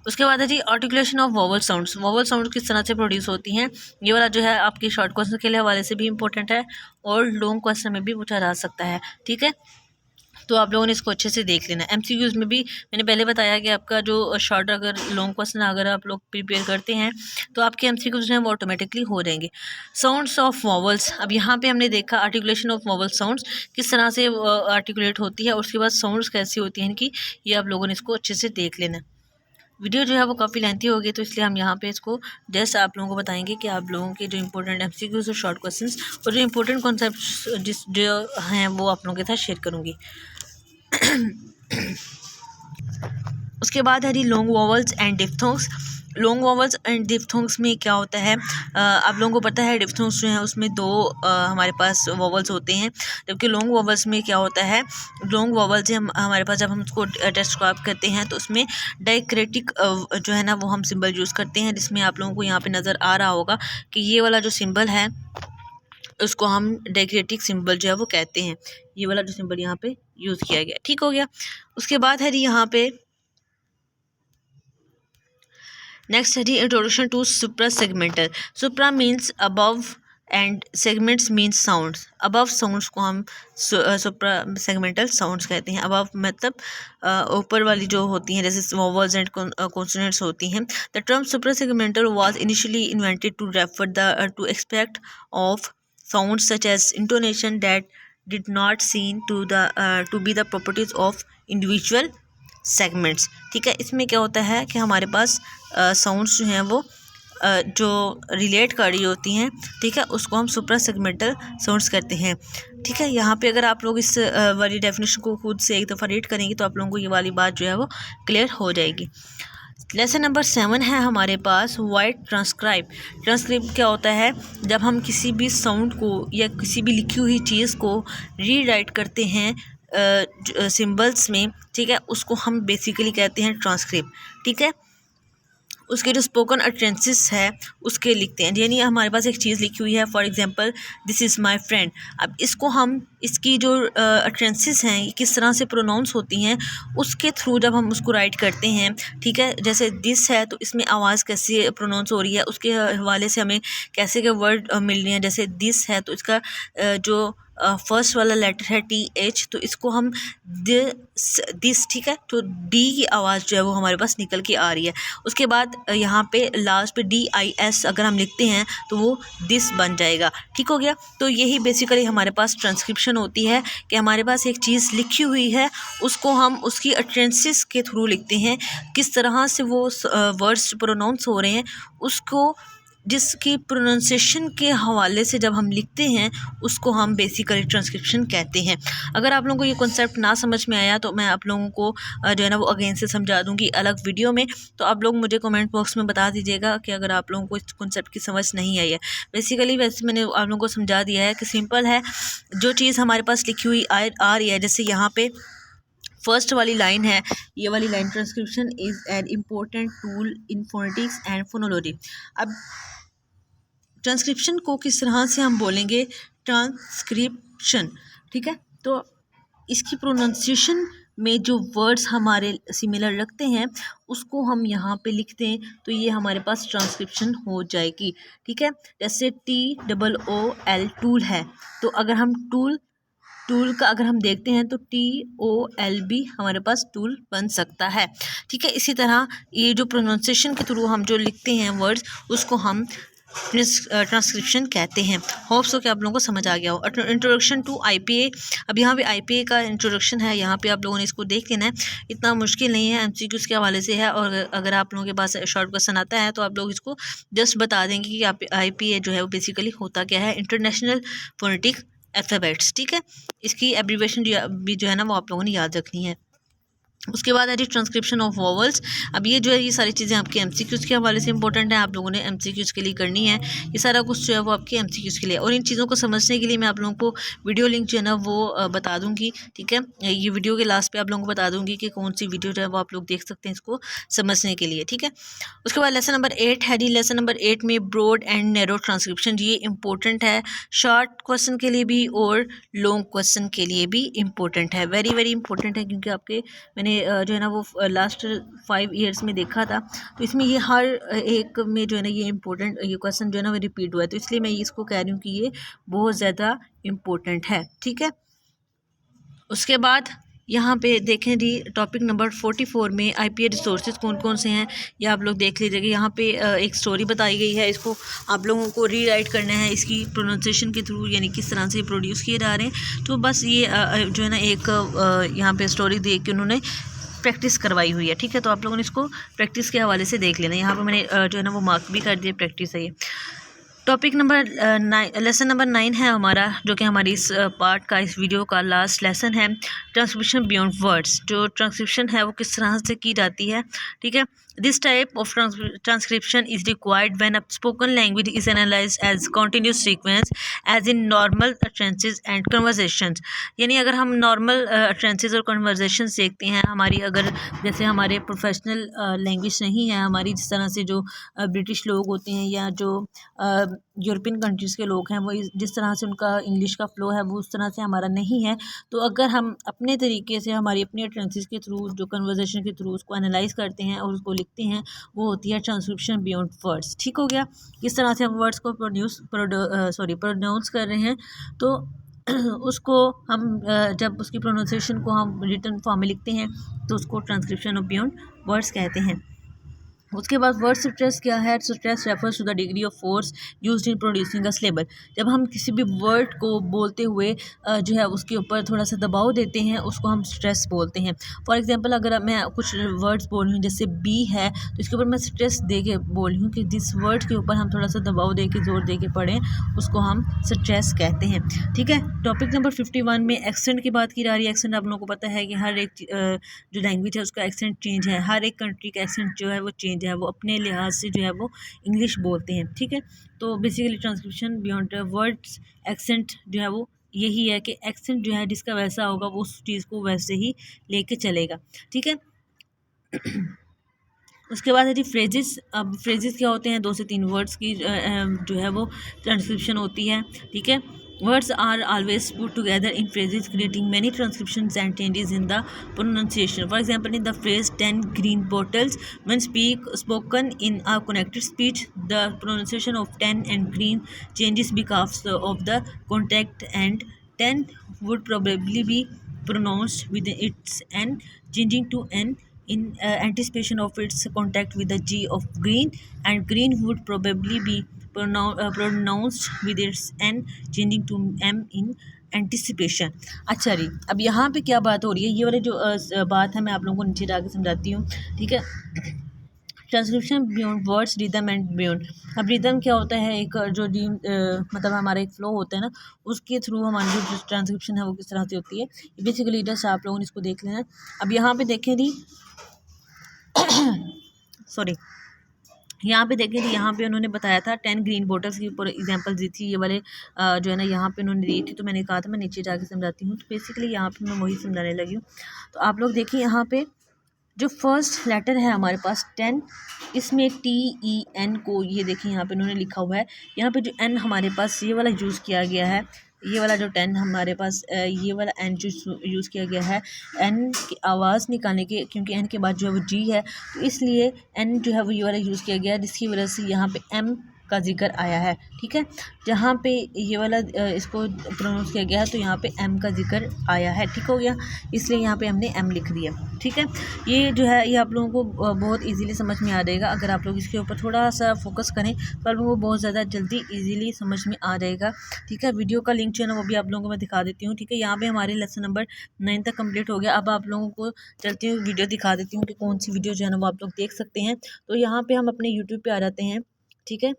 Speaker 1: उसके बाद है जी articulation of vowel sounds. Vowel sound किस तरह से प्रोड्यूस होती हैं, ये वाला जो है आपकी शॉर्ट क्वेश्चन के लिए हवाले से भी इंपॉर्टेंट है और लॉन्ग क्वेश्चन में भी पूछा जा सकता है, ठीक है। तो आप लोगों ने इसको अच्छे से देख लेना है। एमसीक्यूज़ में भी मैंने पहले बताया कि आपका जो शॉर्ट अगर लॉन्ग क्वेश्चन अगर आप लोग प्रिपेयर करते हैं तो आपके एमसीक्यूज़ हैं वो ऑटोमेटिकली हो जाएंगे। Sounds of vowels. अब यहाँ पे हमने देखा आर्टिकुलेशन ऑफ वॉवल साउंड्स किस तरह से आर्टिकुलेट होती है और उसके बाद साउंड्स कैसी होती हैं इनकी, ये आप लोगों ने इसको अच्छे से देख लेना है। वीडियो जो है वो काफ़ी लेंथी होगी तो इसलिए हम यहाँ पे इसको जस्ट आप लोगों को बताएंगे कि आप लोगों के जो इंपॉर्टेंट एमसीक्यूज़ और शॉर्ट क्वेश्चंस और जो इंपॉर्टेंट कॉन्सेप्ट्स जो हैं वो आप लोगों के साथ शेयर करूँगी। उसके बाद है जी long vowels and diphthongs. Long vowels and diphthongs में क्या होता है, आप लोगों को पता है डिफ्थोंग्स जो हैं उसमें दो हमारे पास वॉवल्स होते हैं, जबकि लॉन्ग वॉवल्स में क्या होता है, लॉन्ग वॉवल्स हमारे पास जब हम उसको डिस्क्राइब करते हैं तो उसमें डायक्रिटिक जो है ना वो हम सिंबल यूज़ करते हैं, जिसमें आप लोगों को यहाँ पे नज़र आ रहा होगा कि ये वाला जो सिंबल है उसको हम डायक्रिटिक सिंबल जो है वो कहते हैं। ये वाला जो सिंबल यहाँ पे यूज़ किया गया, ठीक हो गया। उसके बाद है जी यहाँ पे नेक्स्ट है जी introduction to supra segmental. Supra means above and segments means sounds. Above sounds को हम सुप्रा सेगमेंटल साउंड्स कहते हैं। अबव मतलब ऊपर वाली जो होती हैं जैसे वोवल्स एंड कॉन्सोनेंट्स होती हैं। The term suprasegmental was initially invented to refer the to expect of sounds such as intonation that did not seen to be the properties of individual segments, ठीक है। इसमें क्या होता है कि हमारे पास साउंड्स जो हैं वो जो रिलेट कर रही होती हैं, ठीक है, उसको हम सुप्रा सेगमेंटल साउंड्स कहते हैं, ठीक है। यहाँ पे अगर आप लोग इस वाली डेफिनेशन को खुद से एक दफ़ा रीड करेंगे तो आप लोगों को ये वाली बात जो है वो क्लियर हो जाएगी। लेसन नंबर 7 है हमारे पास वाइट ट्रांसक्राइब। ट्रांसक्राइब क्या होता है, जब हम किसी भी साउंड को या किसी भी लिखी हुई चीज़ को रीराइट करते हैं सिंबल्स में, ठीक है, उसको हम बेसिकली कहते हैं ट्रांसक्रिप्ट, ठीक है। उसके जो स्पोकन अटेंसेस है उसके लिखते हैं, यानी हमारे पास एक चीज़ लिखी हुई है, for example this is my friend. अब इसको हम इसकी जो अटेंसेस हैं किस तरह से प्रोनाउंस होती हैं उसके थ्रू जब हम उसको राइट करते हैं, ठीक है, जैसे दिस है तो इसमें आवाज़ कैसे प्रोनाउंस हो रही है उसके हवाले से हमें कैसे के वर्ड मिल रहे हैं। जैसे दिस है तो इसका जो फर्स्ट वाला लेटर है TH, तो इसको हम दिस, ठीक है, तो डी की आवाज़ जो है वो हमारे पास निकल के आ रही है। उसके बाद यहाँ पे लास्ट पे DIS अगर हम लिखते हैं तो वो दिस बन जाएगा, ठीक हो गया। तो यही बेसिकली हमारे पास ट्रांसक्रिप्शन होती है कि हमारे पास एक चीज़ लिखी हुई है उसको हम उसकी अटेंसेस के थ्रू लिखते हैं, किस तरह से वो वर्ड्स प्रोनाउंस हो रहे हैं उसको जिसकी प्रोनाउंसिएशन के हवाले से जब हम लिखते हैं उसको हम बेसिकली ट्रांसक्रिप्शन कहते हैं। अगर आप लोगों को ये कॉन्सेप्ट ना समझ में आया तो मैं आप लोगों को जो है ना वो अगेन से समझा दूंगी अलग वीडियो में, तो आप लोग मुझे कमेंट बॉक्स में बता दीजिएगा कि अगर आप लोगों को इस कॉन्सेप्ट की समझ नहीं आई है। बेसिकली वैसे मैंने आप लोगों को समझा दिया है कि सिंपल है, जो चीज़ हमारे पास लिखी हुई आ रही है, जैसे यहाँ पे फर्स्ट वाली लाइन है, ये वाली line transcription is an important tool in phonetics and phonology. अब ट्रांसक्रिप्शन को किस तरह से हम बोलेंगे, ट्रांसक्रिप्शन, ठीक है, तो इसकी प्रोनाउंसिएशन में जो वर्ड्स हमारे सिमिलर लगते हैं उसको हम यहाँ पे लिखते हैं तो ये हमारे पास ट्रांसक्रिप्शन हो जाएगी, ठीक है। जैसे TOOL टूल है, तो अगर हम टूल का अगर हम देखते हैं तो TOL भी हमारे पास टूल बन सकता है, ठीक है। इसी तरह ये जो प्रोनाउंसिएशन के थ्रू हम जो लिखते हैं वर्ड्स उसको हम ट्रांसक्रिप्शन कहते हैं। होप्स हो कि आप लोगों को समझ आ गया हो। Introduction to IPA। अब यहाँ पे IPA का इंट्रोडक्शन है, यहाँ पे आप लोगों ने इसको देख लेना है, इतना मुश्किल नहीं है, MCQs के हवाले से है। और अगर आप लोगों के पास शॉर्ट क्वेश्चन आता है तो आप लोग इसको जस्ट बता देंगे कि IPA जो है वो बेसिकली होता क्या है, इंटरनेशनल फोनेटिक अल्फ़ाबेट्स, ठीक है। इसकी एब्रीविएशन भी जो है ना वो आप लोगों ने याद रखनी है। उसके बाद है जी ट्रांसक्रिप्शन ऑफ वॉवल्स। अब ये जो है ये सारी चीज़ें आपके एमसीक्यूज़ के हवाले से इंपॉर्टेंट है, आप लोगों ने एमसीक्यूज़ के लिए करनी है। ये सारा कुछ जो है वो आपके एमसीक्यूज़ के लिए, और इन चीज़ों को समझने के लिए मैं आप लोगों को वीडियो लिंक जो है ना वो बता दूँगी, ठीक है। ये वीडियो के लास्ट पे आप लोगों को बता दूँगी कि कौन सी वीडियो जो है वो आप लोग देख सकते हैं इसको समझने के लिए, ठीक है। उसके बाद लेसन नंबर 8 है जी। लेसन नंबर 8 में ब्रॉड एंड नैरो ट्रांसक्रिप्शन, ये इंपॉर्टेंट है शॉर्ट क्वेश्चन के लिए भी और लॉन्ग क्वेश्चन के लिए भी इम्पोर्टेंट है, वेरी वेरी इंपॉर्टेंट है, क्योंकि आपके मैंने जो है ना वो लास्ट 5 ईयर्स में देखा था, तो इसमें ये हर एक में जो है ना ये इम्पोर्टेंट ये क्वेश्चन जो है ना वो रिपीट हुआ है, तो इसलिए मैं इसको कह रही हूँ कि ये बहुत ज़्यादा इम्पोर्टेंट है, ठीक है। उसके बाद यहाँ पे देखें जी टॉपिक नंबर 44 में आईपीए रिसोर्सेज कौन कौन से हैं ये आप लोग देख लीजिएगा। यहाँ पे एक स्टोरी बताई गई है, इसको आप लोगों को रीराइट करना है इसकी प्रोनाउंसिएशन के थ्रू, यानी किस तरह से प्रोड्यूस किए जा रहे हैं। तो बस ये जो है ना एक यहाँ पे स्टोरी देख के उन्होंने प्रैक्टिस करवाई हुई है, ठीक है। तो आप लोगों ने इसको प्रैक्टिस के हवाले से देख लेना। यहाँ पर मैंने जो है ना वो मार्क भी कर दिए, प्रैक्टिस है ये। टॉपिक नंबर 9, लेसन नंबर 9 है हमारा, जो कि हमारी इस पार्ट का, इस वीडियो का लास्ट लेसन है, ट्रांसक्रिप्शन बियॉन्ड वर्ड्स। जो ट्रांसक्रिप्शन है वो किस तरह से की जाती है, ठीक है। This type of transcription is required when a spoken language is analysed as continuous sequence as in normal utterances and conversations. यानी अगर हम नॉर्मल अटेंसेस और कन्वर्सेशंस देखते हैं हमारी, अगर जैसे हमारे प्रोफेशनल लैंग्वेज नहीं है हमारी, जिस तरह से जो ब्रिटिश लोग होते हैं या जो यूरोपियन कंट्रीज़ के लोग हैं, वो जिस तरह से उनका इंग्लिश का फ़्लो है वो उस तरह से हमारा नहीं है। तो अगर हम अपने तरीके से हमारी अपनी अटेंसेस के थ्रू, जो कन्वर्सेशन के थ्रू उसको एनालाइज करते हैं और उसको लिखते हैं, वो होती है ट्रांसक्रिप्शन बियॉन्ड वर्ड्स, ठीक हो गया। किस तरह से हम वर्ड्स को प्रोनाउंस कर रहे हैं, तो उसको हम जब उसकी प्रोनाउंसिएशन को हम रिटन फॉर्म में लिखते हैं तो उसको ट्रांसक्रिप्शन ऑफ बियॉन्ड वर्ड्स कहते हैं। उसके बाद वर्ड स्ट्रेस क्या है? Stress refers to the degree of force used in producing a syllable. जब हम किसी भी वर्ड को बोलते हुए जो है उसके ऊपर थोड़ा सा दबाव देते हैं, उसको हम स्ट्रेस बोलते हैं। फॉर एग्जांपल अगर मैं कुछ वर्ड्स बोल रही हूँ, जैसे बी है, तो इसके ऊपर मैं स्ट्रेस दे के बोल रही हूँ कि जिस वर्ड के ऊपर हम थोड़ा सा दबाव दे के, जोर दे के पढ़ें, उसको हम स्ट्रेस कहते हैं, ठीक है। टॉपिक नंबर 51 में एक्सेंट की बात की जा रही है। एक्सेंट आप लोगों को पता है कि हर एक जो लैंग्वेज है उसका एक्सेंट चेंज है, हर एक कंट्री का एक्सेंट जो है वो चेंज है, वो अपने लिहाज से जो है वो इंग्लिश बोलते हैं, ठीक है। तो basically transcription beyond words accent जो है वो यही है कि एक्सेंट जो है जिसका वैसा होगा वो उस चीज़ को वैसे ही लेके चलेगा, ठीक है। उसके बाद है जी फ्रेजेस। अब फ्रेजेस क्या होते हैं? 2 से 3 वर्ड्स की जो है वो ट्रांसक्रिप्शन होती है, ठीक है। Words are always put together in phrases, creating many transcriptions and changes in the pronunciation. For example, in the phrase 10 green bottles, when spoken in a connected speech, the pronunciation of 10 and green changes because of the contact, and 10 would probably be pronounced with its n changing to n in anticipation of its contact with the G of green, and green would probably be pronounced with its n changing to m in anticipation. अच्छा जी, अब यहाँ पे क्या बात हो रही है, ये वाली जो बात है मैं आप लोगों को नीचे जाके समझाती हूँ, ठीक है। Transcription beyond words, rhythm and beyond. अब रिदम क्या होता है? एक जो मतलब हमारा एक फ्लो होता है ना, उसके थ्रू हमारी जो ट्रांसक्रिप्शन है वो किस तरह से होती है, बेसिकली जस्ट आप लोगों ने इसको देख लेना। अब यहाँ पे देखें जी सॉरी, यहाँ पे देखें कि यहाँ पे उन्होंने बताया था 10 ग्रीन बोटल्स की ऊपर एग्जांपल दी थी, ये वाले जो है ना यहाँ पे उन्होंने दी थी, तो मैंने कहा था मैं नीचे जाके समझाती हूँ। तो बेसिकली यहाँ पे मैं वही समझाने लगी हूँ। तो आप लोग देखिए यहाँ पे जो फर्स्ट लेटर है हमारे पास 10, इसमें TEN को ये देखिए यहाँ पे उन्होंने लिखा हुआ है। यहाँ पे जो N हमारे पास ये वाला यूज़ किया गया है, ये वाला जो 10 हमारे पास ये वाला N जो यूज़ किया गया है N की आवाज़ निकालने के, क्योंकि N के बाद जो है वो G है, तो इसलिए N जो है वो ये वाला यूज़ किया गया है, जिसकी वजह से यहाँ पे M का जिक्र आया है, ठीक है। जहाँ पे ये वाला इसको प्रोनाउंस किया गया है तो यहाँ पे M का जिक्र आया है, ठीक हो गया, इसलिए यहाँ पे हमने M लिख दिया, ठीक है। ये जो है ये आप लोगों को बहुत इजीली समझ में आ जाएगा। अगर आप लोग इसके ऊपर थोड़ा सा फोकस करें तो आप लोगों को बहुत ज़्यादा जल्दी इजीली समझ में आ जाएगा, ठीक है। वीडियो का लिंक जो है ना वो भी आप लोगों को मैं दिखा देती हूँ, ठीक है। यहाँ पे हमारे लेसन नंबर 9 तक कंप्लीट हो गया। अब आप लोगों को चलती हूँ वीडियो दिखा देती हूँ कि कौन सी वीडियो जो है ना वो आप लोग देख सकते हैं। तो यहाँ पर हम अपने यूट्यूब पर आ जाते हैं, ठीक है।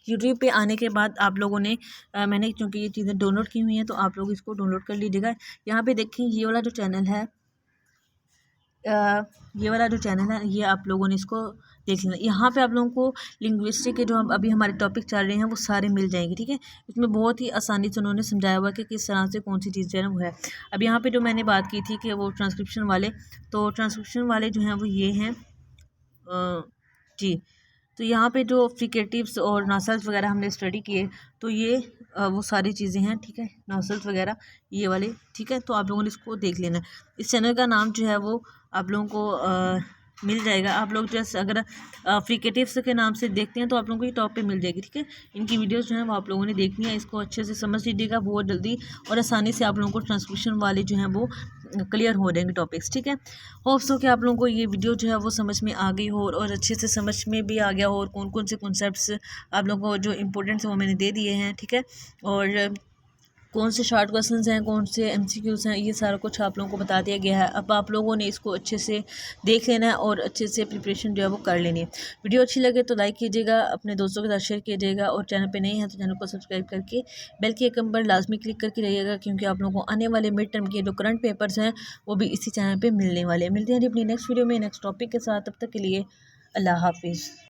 Speaker 1: यूट्यूब पे आने के बाद आप लोगों ने मैंने क्योंकि ये चीज़ें डाउनलोड की हुई हैं तो आप लोग इसको डाउनलोड कर लीजिएगा। यहाँ पे देखें ये वाला जो चैनल है ये वाला जो चैनल है ये आप लोगों ने इसको देख लेना। यहाँ पे आप लोगों को लिंग्विस्टिक के जो हम अभी हमारे टॉपिक चल रहे हैं वो सारे मिल जाएंगे, ठीक है। इसमें बहुत ही आसानी से उन्होंने समझाया हुआ है कि किस तरह से कौन सी चीज़ जो है वो है। अब यहाँ पे जो मैंने बात की थी कि वो ट्रांसक्रिप्शन वाले, तो ट्रांसक्रिप्शन वाले जो हैं वो ये हैं जी। तो यहाँ पे जो फ्रिकेटिव्स और नासल्स वगैरह हमने स्टडी किए, तो ये वो सारी चीज़ें हैं, ठीक है, नासल्स वगैरह ये वाले, ठीक है। तो आप लोगों ने इसको देख लेना है। इस चैनल का नाम जो है वो आप लोगों को मिल जाएगा। आप लोग जैसे अगर फ्रिकेटिव्स के नाम से देखते हैं तो आप लोगों को ये टॉप पे मिल जाएगी, ठीक है। इनकी वीडियोस जो हैं वो आप लोगों ने देखनी है, इसको अच्छे से समझ लीजिएगा, बहुत जल्दी और आसानी से आप लोगों को ट्रांसक्रिप्शन वाले जो हैं वो क्लियर हो जाएंगे टॉपिक्स, ठीक है। होप सो कि आप लोगों को ये वीडियो जो है वो समझ में आ गई हो और अच्छे से समझ में भी आ गया हो, और कौन कौन से कॉन्सेप्ट्स आप लोगों को जो इंपॉर्टेंट्स हैं वो मैंने दे दिए हैं, ठीक है। और कौन से शॉर्ट क्वेश्चंस हैं, कौन से एमसीक्यूज हैं, ये सारा कुछ आप लोगों को बता दिया गया है। अब आप लोगों ने इसको अच्छे से देख लेना है और अच्छे से प्रिपरेशन जो है वो कर लेनी है। वीडियो अच्छी लगे तो लाइक कीजिएगा, अपने दोस्तों के साथ शेयर कीजिएगा, और चैनल पे नए हैं तो चैनल को सब्सक्राइब करके बेल के आइकन पर लाजमी क्लिक करके रहिएगा, क्योंकि आप लोगों को आने वाले मिड टर्म के जो करंट पेपर्स हैं वो भी इसी चैनल पर मिलने वाले हैं। मिलते हैं अपनी नेक्स्ट वीडियो में नेक्स्ट टॉपिक के साथ, तब तक के लिए अल्लाह हाफिज़।